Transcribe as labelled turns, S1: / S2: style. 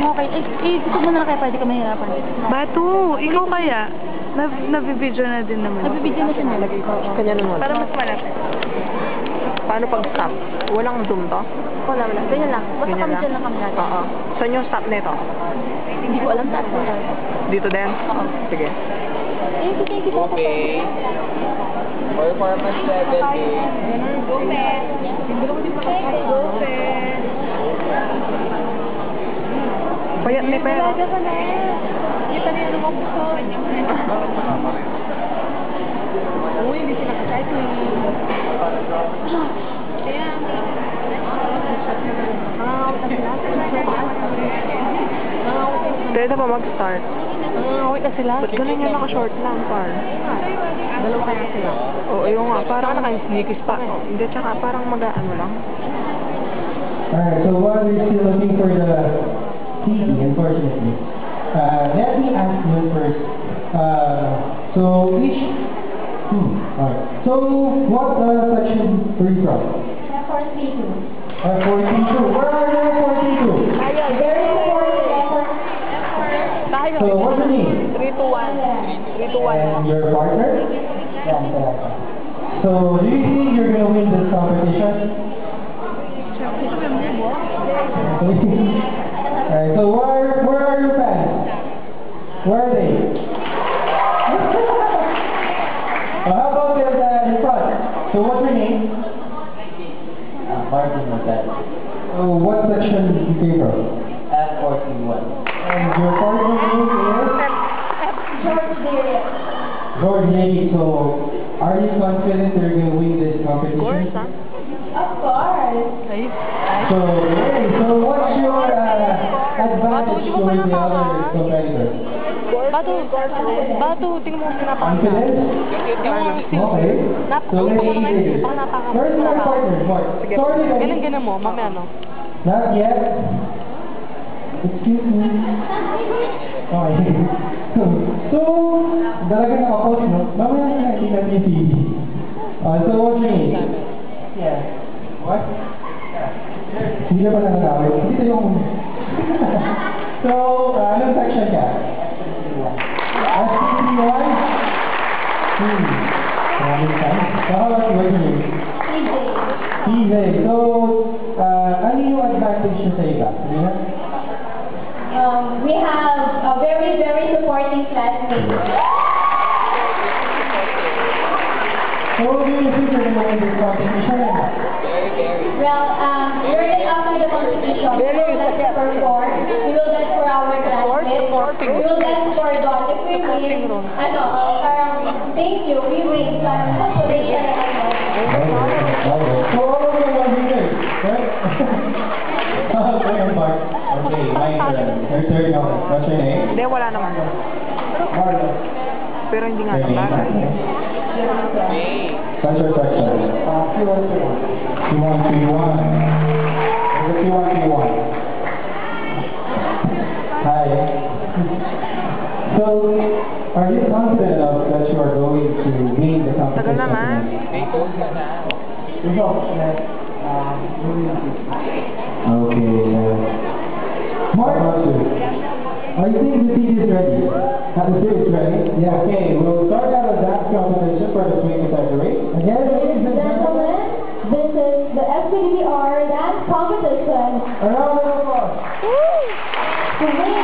S1: Okay, gusto mo na lang kaya pwede ka mahirapan.
S2: Batu, ikaw kaya? Nabibidyo na din naman.
S1: Nabibidyo na siya na.
S3: Kanya nun.
S2: Para mas malapit.
S3: Paano pag stop? Walang zoom to?
S1: Wala. Ganyan lang. Basta
S3: Ganyan
S1: kami
S3: lang?
S1: dyan lang kami natin.
S3: Oo. Saan yung stop nito?
S1: Hindi ko alam saan.
S3: Dito din?
S1: Oo.
S3: Sige.
S1: Thank you.
S4: Okay. Performance level is...
S3: Payat may pera.
S1: Uy, hindi sila ka-cycling.
S3: Pwede na ba mag-start?
S1: Wait na sila.
S3: Ba't ganun yung naka-short lang, par?
S1: Dalawa kaya sila.
S3: Oo, yung nga. Parang naka-sneakers pa. Hindi, tsaka parang mag-ano lang.
S5: Alright, so while we're still looking for the CD, unfortunately, let me ask you first. So each... Alright. So what section were you from?
S6: F42.
S5: F42. Where are you F42?
S6: Very important.
S5: So what's your name?
S3: 3-2-1.
S5: And your partner? So do you think you're gonna win this competition? Alright, so where are your fans? Where are they? How about in front? So what's your name?
S4: Martin Motel.
S5: Oh, what section you came from?
S4: F41.
S5: And your partner name is?
S6: George Darius.
S5: George Navy. So are you confident you're gonna win this competition?
S6: Of course.
S5: So what's your advantage over the other competitors?
S1: Batu, tingnan mo kung pinapakita.
S5: Confidence? Okay. So let's see this. Where's your partner, Mark? Sorry,
S1: Ganun mo, mamaya no?
S5: not yet. Excuse me. Okay. So, talaga nakapost, no? Mamaya na hindi natin yung TV. So what's your name?
S4: Yeah.
S5: What? Hindi na pala nakawin. Dito yung... So, anong section ka? SPC1? Maraming time. How about you? What's your name? TJ. So, ano yung advantage nyo sa iba?
S6: We have a very, very supporting classmate.
S5: So, what do you think you're going to win this competition?
S6: Well, during after the competition, we will get to perform. We will get for our classmates. We will get for God. If we win, parang thank you. We win. Parang consolation.
S5: So, all of you are winners, right? Okay, Mark. Okay, my turn. Your turn now. What's your name?
S3: Hindi, wala naman.
S5: Marlo.
S3: Pero hindi nga
S5: Your name?
S3: bagay.
S5: What's your section? C1. C1. Hi. So, are you confident enough that you are going to win the competition?
S3: Tagal naman.
S5: Okay. Mark, I think the team is ready. The team is ready? Yeah. Okay, we'll start out a dance competition for the swing category. Again, ladies and
S6: Gentlemen, this is the SPDR dance competition.
S5: a round of applause.
S6: To win